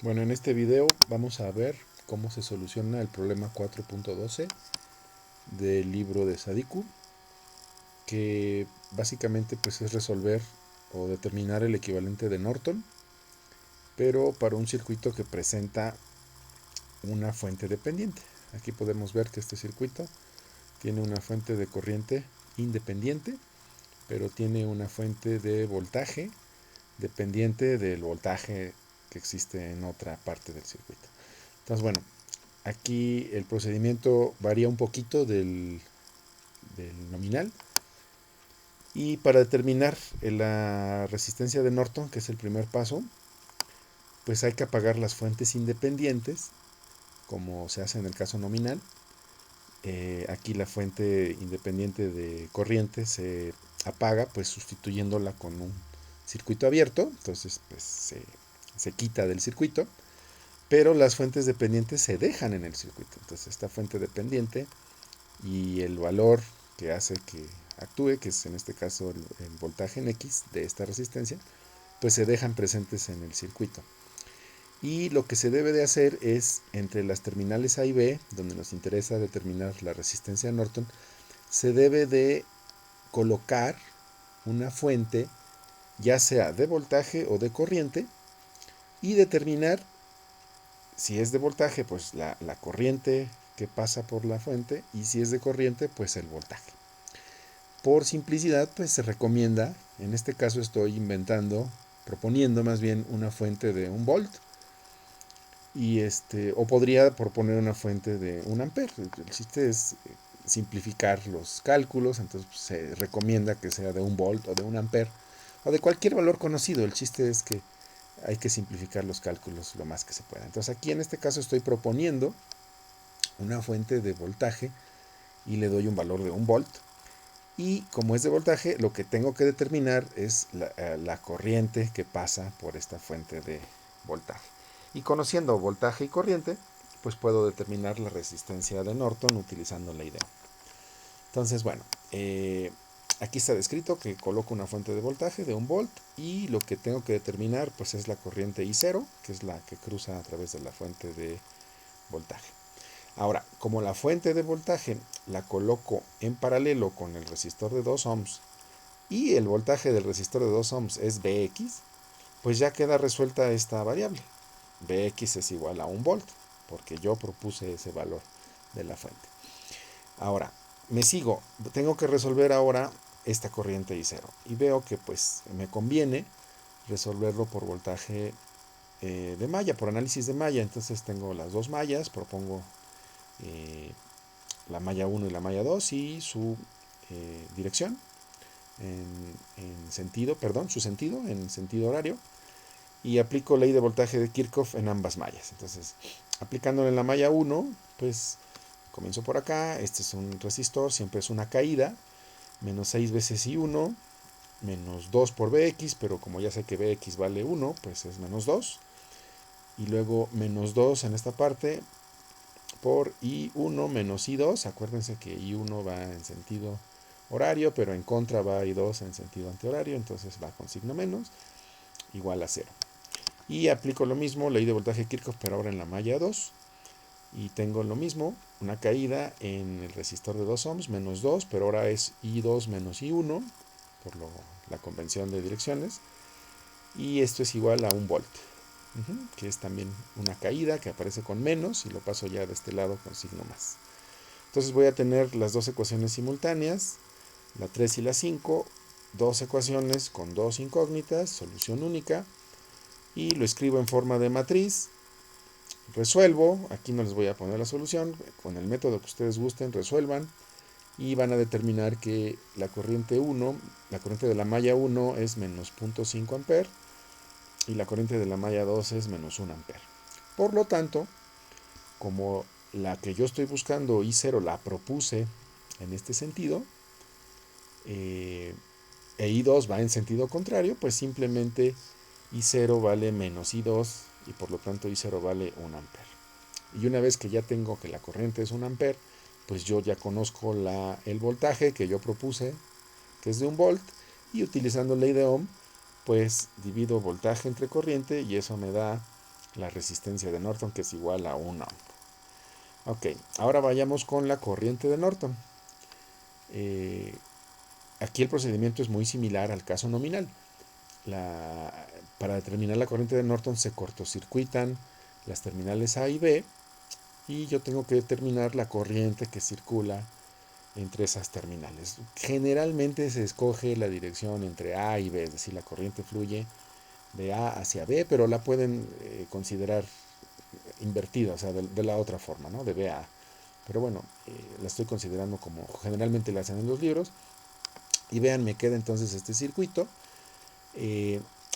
Bueno, en este video vamos a ver cómo se soluciona el problema 4.12 del libro de Sadiku, que básicamente pues es resolver o determinar el equivalente de Norton, pero para un circuito que presenta una fuente dependiente. Aquí podemos ver que este circuito tiene una fuente de corriente independiente, pero tiene una fuente de voltaje dependiente del voltaje que existe en otra parte del circuito. Entonces, bueno, aquí el procedimiento varía un poquito del nominal. Y para determinar la resistencia de Norton, que es el primer paso, pues hay que apagar las fuentes independientes, como se hace en el caso nominal. Aquí la fuente independiente de corriente se apaga, pues sustituyéndola con un circuito abierto. Entonces, pues se quita del circuito. Pero las fuentes dependientes se dejan en el circuito. Entonces, esta fuente dependiente y el valor que hace que actúe, que es en este caso el voltaje en X de esta resistencia, pues se dejan presentes en el circuito. Y lo que se debe de hacer es, entre las terminales A y B, donde nos interesa determinar la resistencia de Norton, se debe de colocar una fuente, ya sea de voltaje o de corriente, y determinar si es de voltaje, pues la corriente que pasa por la fuente, y si es de corriente, pues el voltaje. Por simplicidad, pues se recomienda, en este caso estoy proponiendo más bien una fuente de 1 volt, y o podría proponer una fuente de 1 amper. El chiste es simplificar los cálculos, entonces pues, se recomienda que sea de 1 volt o de 1 amper o de cualquier valor conocido. El chiste es que hay que simplificar los cálculos lo más que se pueda. Entonces aquí en este caso estoy proponiendo una fuente de voltaje y le doy un valor de 1 volt. Y como es de voltaje, lo que tengo que determinar es la corriente que pasa por esta fuente de voltaje. Y conociendo voltaje y corriente, pues puedo determinar la resistencia de Norton utilizando la idea. Entonces, bueno, aquí está descrito que coloco una fuente de voltaje de 1 volt y lo que tengo que determinar pues es la corriente I0, que es la que cruza a través de la fuente de voltaje. Ahora, como la fuente de voltaje la coloco en paralelo con el resistor de 2 ohms y el voltaje del resistor de 2 ohms es Vx, pues ya queda resuelta esta variable. Vx es igual a 1 volt, porque yo propuse ese valor de la fuente. Ahora, tengo que resolver ahora esta corriente I0 y veo que pues me conviene resolverlo por voltaje de malla, por análisis de malla. Entonces tengo las dos mallas, propongo la malla 1 y la malla 2 y su dirección su sentido en sentido horario, y aplico ley de voltaje de Kirchhoff en ambas mallas. Entonces, aplicándole en la malla 1, pues comienzo por acá. Este es un resistor, siempre es una caída, menos 6 veces I1, menos 2 por Vx, pero como ya sé que Vx vale 1, pues es menos 2. Y luego menos 2 en esta parte por I1 menos I2. Acuérdense que I1 va en sentido horario, pero en contra va I2 en sentido antihorario, entonces va con signo menos, igual a 0. Y aplico lo mismo, ley de voltaje Kirchhoff, pero ahora en la malla 2. Y tengo lo mismo, una caída en el resistor de 2 ohms, menos 2, pero ahora es I2 menos I1, por la convención de direcciones. Y esto es igual a 1 volt, que es también una caída que aparece con menos, y lo paso ya de este lado con signo más. Entonces voy a tener las dos ecuaciones simultáneas, la 3 y la 5, dos ecuaciones con dos incógnitas, solución única, y lo escribo en forma de matriz. Resuelvo, aquí no les voy a poner la solución, con el método que ustedes gusten, resuelvan, y van a determinar que la corriente de la malla 1 es menos 0.5 amper, y la corriente de la malla 2 es menos 1 amper. Por lo tanto, como la que yo estoy buscando, I0, la propuse en este sentido, e I2 va en sentido contrario, pues simplemente I0 vale menos I2 y por lo tanto I0 vale 1 amper. Y una vez que ya tengo que la corriente es 1 amper, pues yo ya conozco el voltaje que yo propuse, que es de 1 volt, y utilizando ley de Ohm, pues divido voltaje entre corriente y eso me da la resistencia de Norton, que es igual a 1 ohm. Ok, ahora vayamos con la corriente de Norton. Aquí el procedimiento es muy similar al caso nominal. Para determinar la corriente de Norton se cortocircuitan las terminales A y B, y yo tengo que determinar la corriente que circula entre esas terminales. Generalmente se escoge la dirección entre A y B, es decir, la corriente fluye de A hacia B, pero la pueden considerar invertida, o sea, de la otra forma, ¿no? De B a A. Pero bueno, la estoy considerando como generalmente la hacen en los libros. Y vean, me queda entonces este circuito.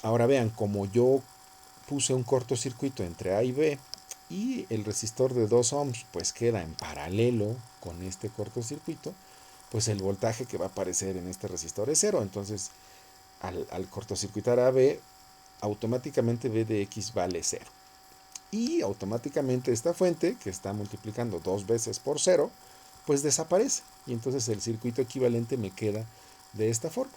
Ahora vean, como yo puse un cortocircuito entre A y B, y el resistor de 2 ohms pues queda en paralelo con este cortocircuito, pues el voltaje que va a aparecer en este resistor es cero. Entonces al cortocircuitar a B, automáticamente B de X vale cero. Y automáticamente esta fuente, que está multiplicando 2 veces por cero, pues desaparece. Y entonces el circuito equivalente me queda de esta forma.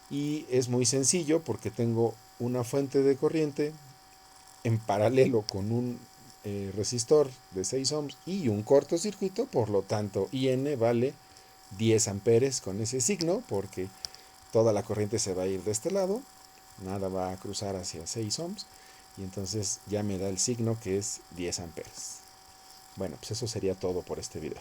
Y es muy sencillo porque tengo una fuente de corriente en paralelo con un resistor de 6 ohms y un cortocircuito, por lo tanto IN vale 10 amperes con ese signo, porque toda la corriente se va a ir de este lado, nada va a cruzar hacia 6 ohms, y entonces ya me da el signo que es 10 amperes. Bueno, pues eso sería todo por este video.